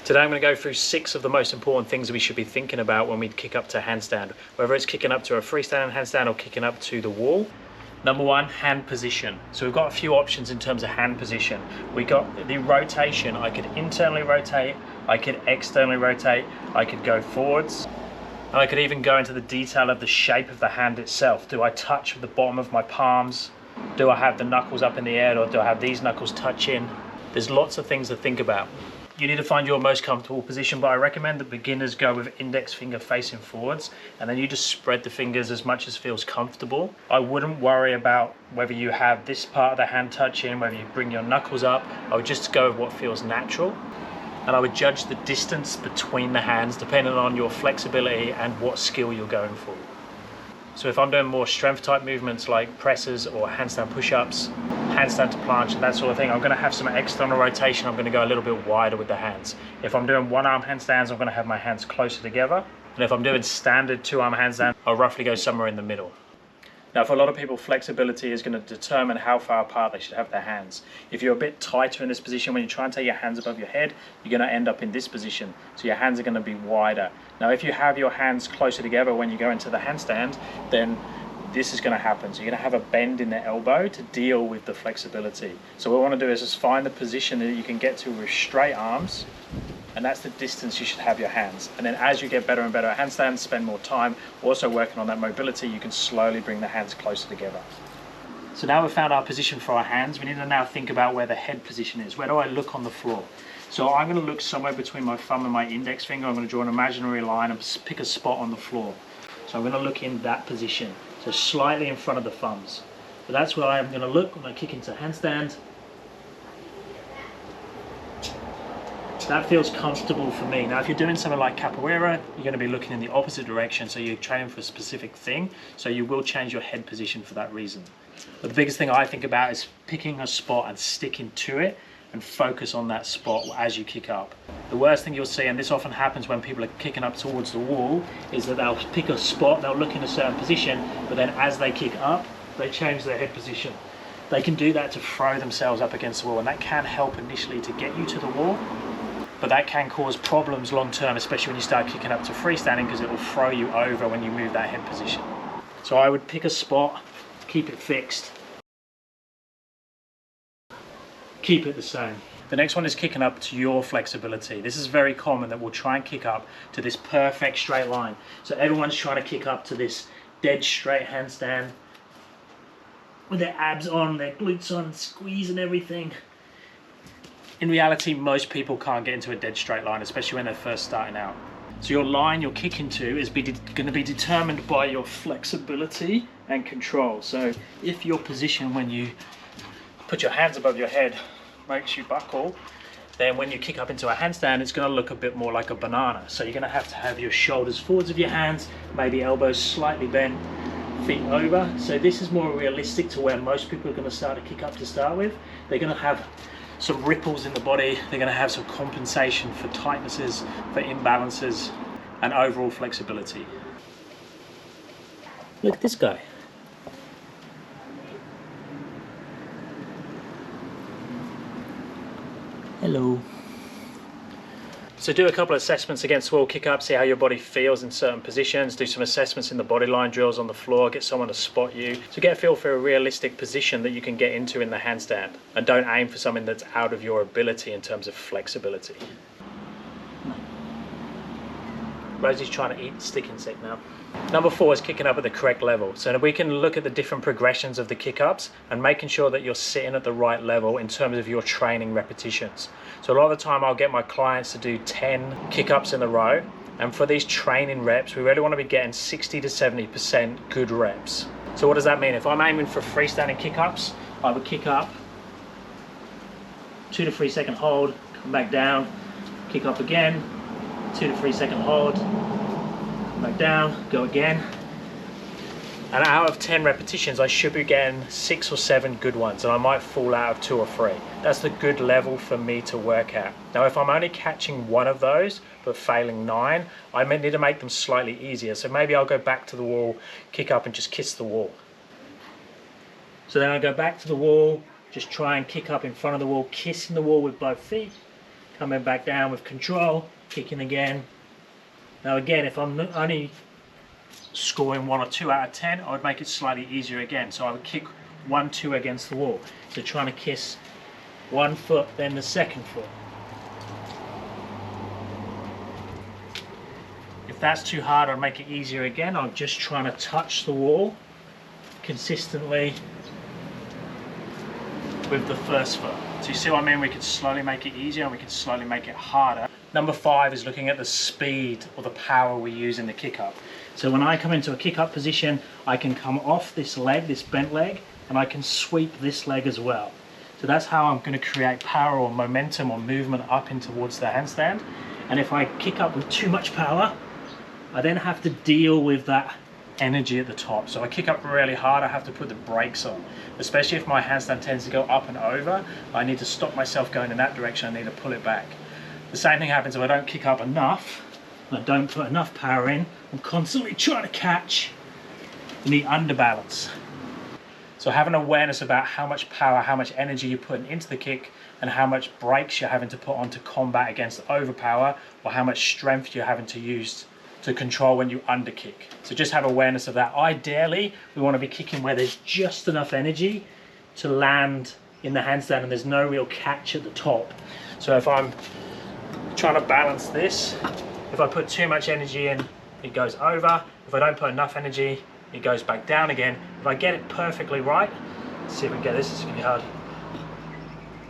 Today I'm going to go through 6 of the most important things we should be thinking about when we kick up to handstand, whether it's kicking up to a freestanding handstand or kicking up to the wall. Number 1, hand position. So we've got a few options in terms of hand position. We got the rotation. I could internally rotate, I could externally rotate, I could go forwards, and I could even go into the detail of the shape of the hand itself. Do I touch the bottom of my palms? Do I have the knuckles up in the air, or do I have these knuckles touching? There's lots of things to think about. You need to find your most comfortable position, but I recommend that beginners go with index finger facing forwards, and then you just spread the fingers as much as feels comfortable. I wouldn't worry about whether you have this part of the hand touching, whether you bring your knuckles up. I would just go with what feels natural, and I would judge the distance between the hands depending on your flexibility and what skill you're going for. So if I'm doing more strength type movements like presses or handstand push-ups, handstand to planche and that sort of thing, I'm going to have some external rotation. I'm going to go a little bit wider with the hands. If I'm doing one arm handstands, I'm going to have my hands closer together. And if I'm doing standard 2-arm handstand, I'll roughly go somewhere in the middle. Now for a lot of people, flexibility is going to determine how far apart they should have their hands. If you're a bit tighter in this position, when you try and take your hands above your head, you're going to end up in this position. So your hands are going to be wider. Now if you have your hands closer together when you go into the handstand, then this is going to happen. So you're going to have a bend in the elbow to deal with the flexibility. So what we want to do is just find the position that you can get to with straight arms, and that's the distance you should have your hands. And then as you get better and better at handstands, spend more time also working on that mobility, you can slowly bring the hands closer together. So now we've found our position for our hands, we need to now think about where the head position is. Where do I look on the floor? So I'm going to look somewhere between my thumb and my index finger. I'm going to draw an imaginary line and pick a spot on the floor. So I'm going to look in that position, so slightly in front of the thumbs. So that's where I'm going to look when I kick into handstand. That feels comfortable for me. Now if you're doing something like capoeira, you're going to be looking in the opposite direction, so you're training for a specific thing, so you will change your head position for that reason. But the biggest thing I think about is picking a spot and sticking to it and focus on that spot as you kick up. The worst thing you'll see, and this often happens when people are kicking up towards the wall, is that they'll pick a spot, they'll look in a certain position, but then as they kick up, they change their head position. They can do that to throw themselves up against the wall, and that can help initially to get you to the wall, but that can cause problems long term, especially when you start kicking up to freestanding, because it will throw you over when you move that head position. So I would pick a spot, keep it fixed, keep it the same. The next one is kicking up to your flexibility. This is very common that we'll try and kick up to this perfect straight line. So everyone's trying to kick up to this dead straight handstand with their abs on, their glutes on, squeezing everything. In reality, most people can't get into a dead straight line, especially when they're first starting out. So your line you're kicking to is going to be determined by your flexibility and control. So if your position when you put your hands above your head makes you buckle, then when you kick up into a handstand, it's going to look a bit more like a banana. So you're going to have your shoulders forwards of your hands, maybe elbows slightly bent, feet over. So this is more realistic to where most people are going to start to kick up to start with. They're going to have some ripples in the body, they're going to have some compensation for tightnesses, for imbalances, and overall flexibility. Look at this guy. Hello. So do a couple of assessments against wall kick up, see how your body feels in certain positions, do some assessments in the body line drills on the floor, get someone to spot you, to get a feel for a realistic position that you can get into in the handstand. And don't aim for something that's out of your ability in terms of flexibility. Rosie's trying to eat stick insect now. Number 4 is kicking up at the correct level. So we can look at the different progressions of the kick ups and making sure that you're sitting at the right level in terms of your training repetitions. So a lot of the time I'll get my clients to do 10 kick ups in a row, and for these training reps we really want to be getting 60 to 70% good reps. So what does that mean? If I'm aiming for freestanding kick ups, I would kick up, 2 to 3 second hold, come back down, kick up again, 2 to 3 second hold, come back down, go again. And out of 10 repetitions, I should be getting 6 or 7 good ones, and I might fall out of 2 or 3. That's the good level for me to work at. Now, if I'm only catching 1 of those, but failing 9, I may need to make them slightly easier. So maybe I'll go back to the wall, kick up and just kiss the wall. So then I go back to the wall, just try and kick up in front of the wall, kissing the wall with both feet, coming back down with control, kicking again. Now again, if I'm only scoring 1 or 2 out of 10, I would make it slightly easier again. So I would kick 1, 2 against the wall. So trying to kiss one foot, then the second foot. If that's too hard, I'll make it easier again. I'm just trying to touch the wall consistently with the first foot. So you see what I mean? We could slowly make it easier and we could slowly make it harder. Number 5 is looking at the speed or the power we use in the kick up. So when I come into a kick up position, I can come off this leg, this bent leg, and I can sweep this leg as well. So that's how I'm going to create power or momentum or movement up in towards the handstand. And if I kick up with too much power, I then have to deal with that energy at the top. So I kick up really hard, I have to put the brakes on. Especially if my handstand tends to go up and over, I need to stop myself going in that direction, I need to pull it back. The same thing happens if I don't kick up enough, I don't put enough power in, I'm constantly trying to catch in the underbalance. So having awareness about how much power, how much energy you're putting into the kick and how much brakes you're having to put on to combat against overpower, or how much strength you're having to use to control when you under kick. So just have awareness of that. Ideally, we want to be kicking where there's just enough energy to land in the handstand and there's no real catch at the top. So if I'm trying to balance this, if I put too much energy in, it goes over. If I don't put enough energy, it goes back down again. If I get it perfectly right, let's see if we can get this, it's gonna be hard.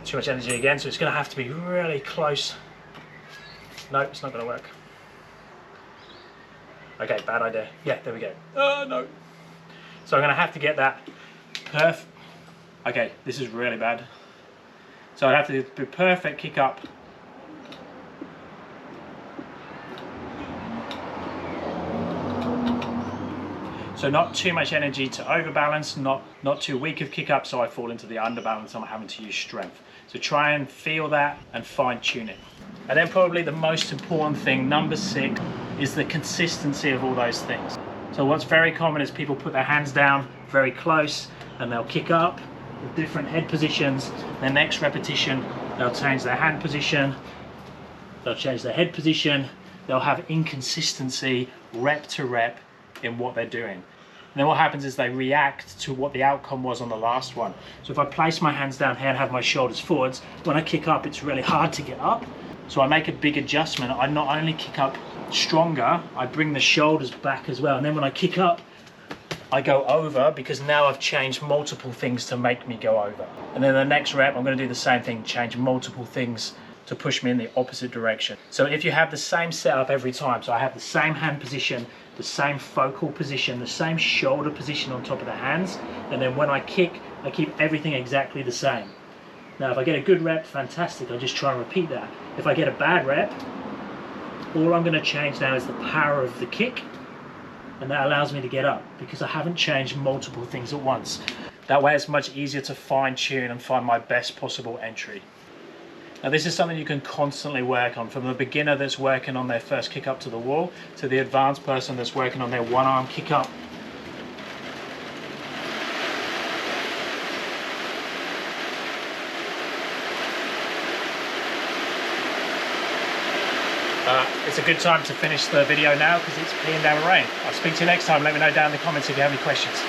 Too much energy again, so it's gonna have to be really close. No, it's not gonna work. Okay, bad idea. Yeah, there we go. Oh no. So I'm gonna have to get that perfect. Okay, this is really bad. So I'd have to do perfect kick up. So not too much energy to overbalance, not too weak of kick up, so I fall into the underbalance, I'm having to use strength. So try and feel that and fine tune it. And then probably the most important thing, number 6, is the consistency of all those things. So what's very common is people put their hands down very close and they'll kick up with different head positions. The next repetition, they'll change their hand position, they'll change their head position, they'll have inconsistency rep to rep in what they're doing. And then what happens is they react to what the outcome was on the last one. So if I place my hands down here and have my shoulders forwards, when I kick up, it's really hard to get up. So I make a big adjustment. I not only kick up stronger, I bring the shoulders back as well. And then when I kick up, I go over because now I've changed multiple things to make me go over. And then the next rep, I'm going to do the same thing, change multiple things to push me in the opposite direction. So if you have the same setup every time, so I have the same hand position, the same focal position, the same shoulder position on top of the hands, and then when I kick, I keep everything exactly the same. Now if I get a good rep, fantastic, I just try and repeat that. If I get a bad rep, all I'm going to change now is the power of the kick, and that allows me to get up because I haven't changed multiple things at once. That way it's much easier to fine tune and find my best possible entry. Now this is something you can constantly work on, from the beginner that's working on their first kick up to the wall to the advanced person that's working on their one arm kick up. It's a good time to finish the video now because it's peeing down rain. I'll speak to you next time. Let me know down in the comments if you have any questions.